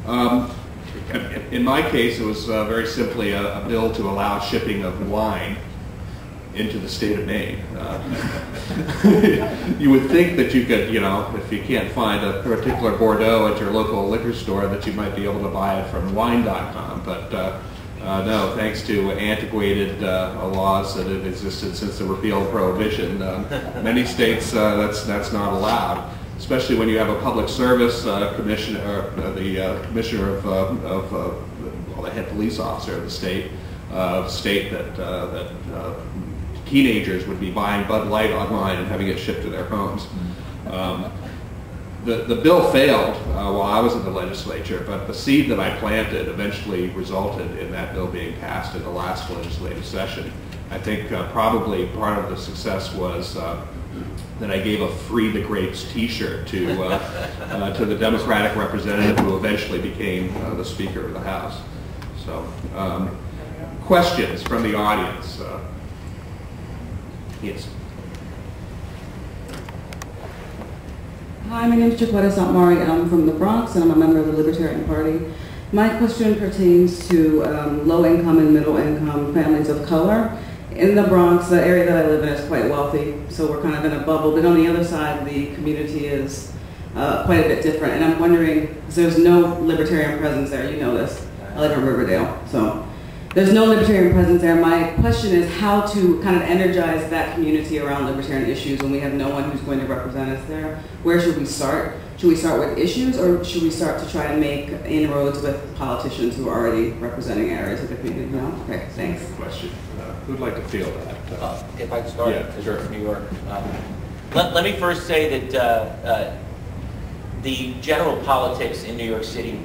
In my case, it was very simply a bill to allow shipping of wine into the state of Maine. You would think that you could, if you can't find a particular Bordeaux at your local liquor store, that you might be able to buy it from wine.com. But no, thanks to antiquated laws that have existed since the repeal of Prohibition, many states that's not allowed. Especially when you have a public service commissioner, the commissioner of the head police officer of the state, that teenagers would be buying Bud Light online and having it shipped to their homes. The bill failed while I was in the legislature, but the seed that I planted eventually resulted in that bill being passed in the last legislative session. I think probably part of the success was that I gave a Free the Grapes t-shirt to the Democratic representative who eventually became the Speaker of the House. So, questions from the audience? Yes. Hi, my name is Chiquetta Santmari. I'm from the Bronx and I'm a member of the Libertarian Party. My question pertains to low-income and middle-income families of color. In the Bronx, the area that I live in is quite wealthy, so we're kind of in a bubble, but on the other side, the community is quite a bit different. And I'm wondering, because there's no libertarian presence there, you know this. I live in Riverdale, so there's no libertarian presence there. My question is how to kind of energize that community around libertarian issues when we have no one who's going to represent us there. Where should we start? Should we start with issues, or should we start to try and make inroads with politicians who are already representing areas of the community? No? Okay, thanks. Good question. Who'd like to field that? If I can start, yeah, sure. From New York. Let me first say that the general politics in New York City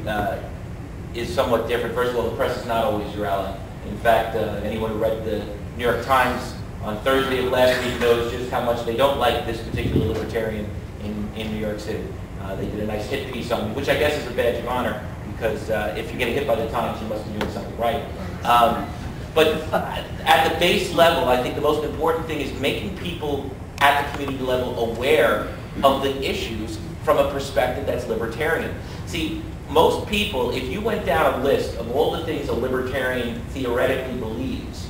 is somewhat different. First of all, the press is not always your ally. In fact, anyone who read the New York Times on Thursday of last week knows just how much they don't like this particular libertarian in New York City. They did a nice hit piece on me, which I guess is a badge of honor, because if you get hit by the Times, you must be doing something right. But at the base level, I think the most important thing is making people at the community level aware of the issues from a perspective that's libertarian. See, most people, if you went down a list of all the things a libertarian theoretically believes,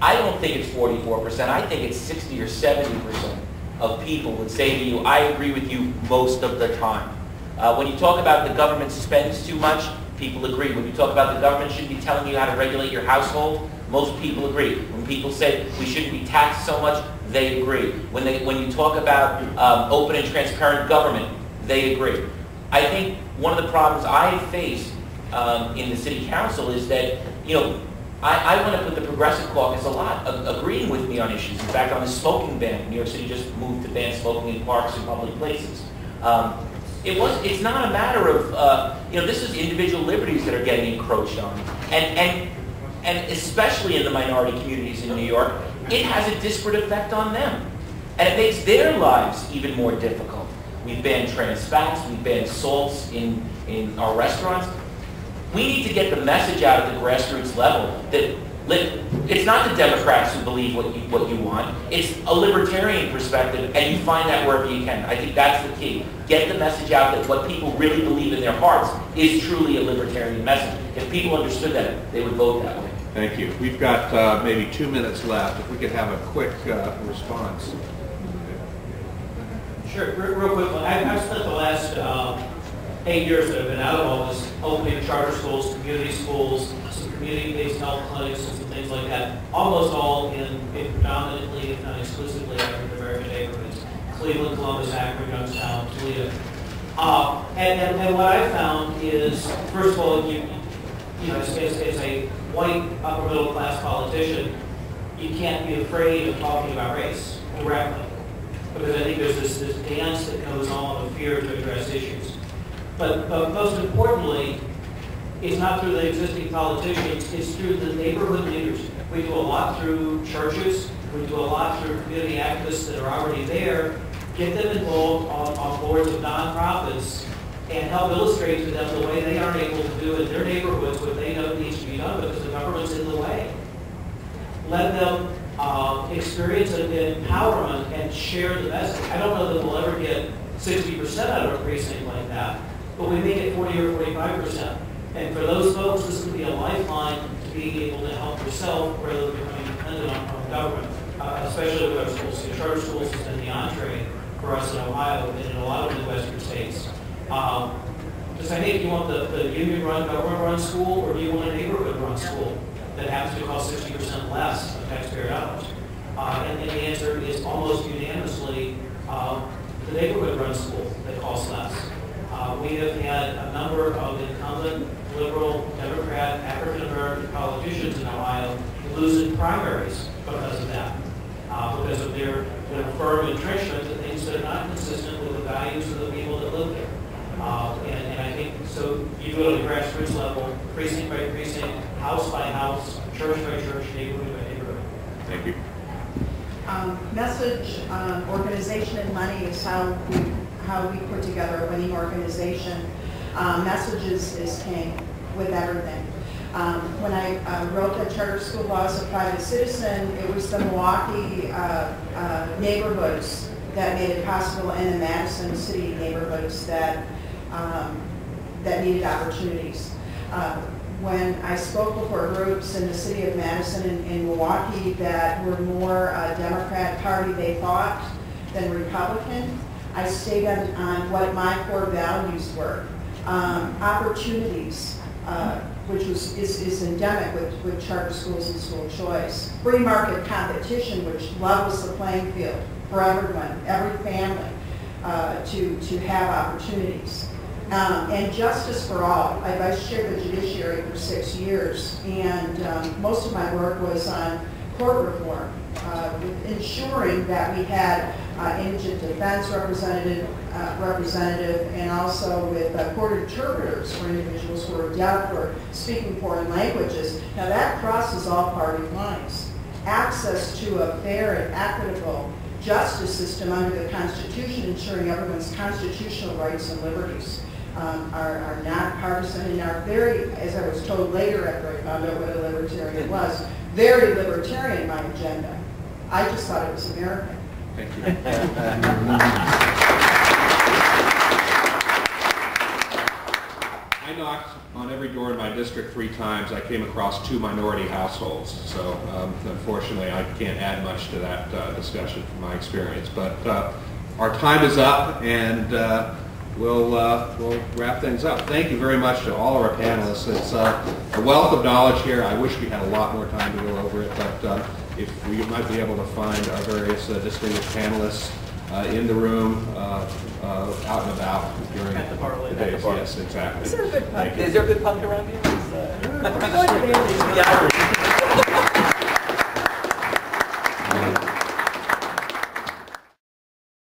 I don't think it's 44%, I think it's 60 or 70% of people would say to you, I agree with you most of the time. When you talk about the government spends too much, people agree. When you talk about the government should be telling you how to regulate your household, most people agree. When people say we shouldn't be taxed so much, they agree. When you talk about open and transparent government, they agree. I think one of the problems I face in the city council is that, I want to put the Progressive Caucus a lot agreeing with me on issues. In fact, on the smoking ban, New York City just moved to ban smoking in parks and public places. It's not a matter of, this is individual liberties that are getting encroached on. And especially in the minority communities in New York, it has a disparate effect on them. And it makes their lives even more difficult. We've banned trans fats, we've banned salts in our restaurants. We need to get the message out at the grassroots level that it's not the Democrats who believe what you want. It's a libertarian perspective, and you find that wherever you can. I think that's the key. Get the message out that what people really believe in their hearts is truly a libertarian message. If people understood that, they would vote that way. Thank you. We've got maybe 2 minutes left. If we could have a quick response. Sure, real quick. I've spent the last 8 years that I've been out of office opening charter schools, community schools, some community-based health clinics, and some things like that. Almost all in predominantly, if not exclusively, African American neighborhoods: Cleveland, Columbus, Akron, Youngstown, Toledo. And what I found is, first of all, as a white upper middle class politician, you can't be afraid of talking about race directly, because I think there's this dance that goes on of fear to address issues. But most importantly, it's not through the existing politicians, it's through the neighborhood leaders. We do a lot through churches, we do a lot through community activists that are already there. Get them involved on boards of nonprofits and help illustrate to them the way they aren't able to do in their neighborhoods what they know needs to be done because the government's in the way. Let them experience empowerment and share the message. I don't know that we'll ever get 60% out of a precinct like that, but we make it 40 or 45%. And for those folks, this would be a lifeline to being able to help yourself rather than becoming dependent on government, especially with our schools. So charter schools has been the entree for us in Ohio and in a lot of Midwestern states. Because I think you want the union-run, government-run school, or do you want a neighborhood-run school that happens to cost 60% less of taxpayer dollars? And the answer is almost unanimously the neighborhood-run school that costs less. We have had a number of incumbent liberal, Democrat, African-American politicians in Ohio lose in primaries because of that, because of their firm entrenchment to things that are not consistent with the values of the people that live there. And I think, so you go to the grassroots level, precinct by precinct, house by house, church by church, neighborhood by neighborhood. Thank you. Message, organization, and money is how we put together a winning organization. Messages is king with everything. When I wrote the Charter School Law as a private citizen, it was the Milwaukee neighborhoods that made it possible, and the Madison City neighborhoods that needed opportunities. When I spoke before groups in the city of Madison and Milwaukee that were more Democrat Party, they thought, than Republican, I stayed on what my core values were. Opportunities, which is endemic with charter schools and school choice. Free market competition, which levels the playing field for everyone, every family, to have opportunities. And justice for all. I chaired the judiciary for 6 years, and most of my work was on court reform, ensuring that we had indigent defense representative, and also with court interpreters for individuals who are deaf or speaking foreign languages. Now that crosses all party lines. Access to a fair and equitable justice system under the Constitution, ensuring everyone's constitutional rights and liberties are not partisan and are very, as I was told later after I found out what a libertarian was, very libertarian in my agenda. I just thought it was American. Thank you. I knocked on every door in my district 3 times. I came across 2 minority households, so unfortunately I can't add much to that discussion from my experience. But our time is up, and we'll wrap things up. Thank you very much to all of our panelists. It's a wealth of knowledge here. I wish we had a lot more time to go over it, but if we might be able to find our various distinguished panelists in the room, out and about during the days. Yes, exactly. Is there a good pub around here?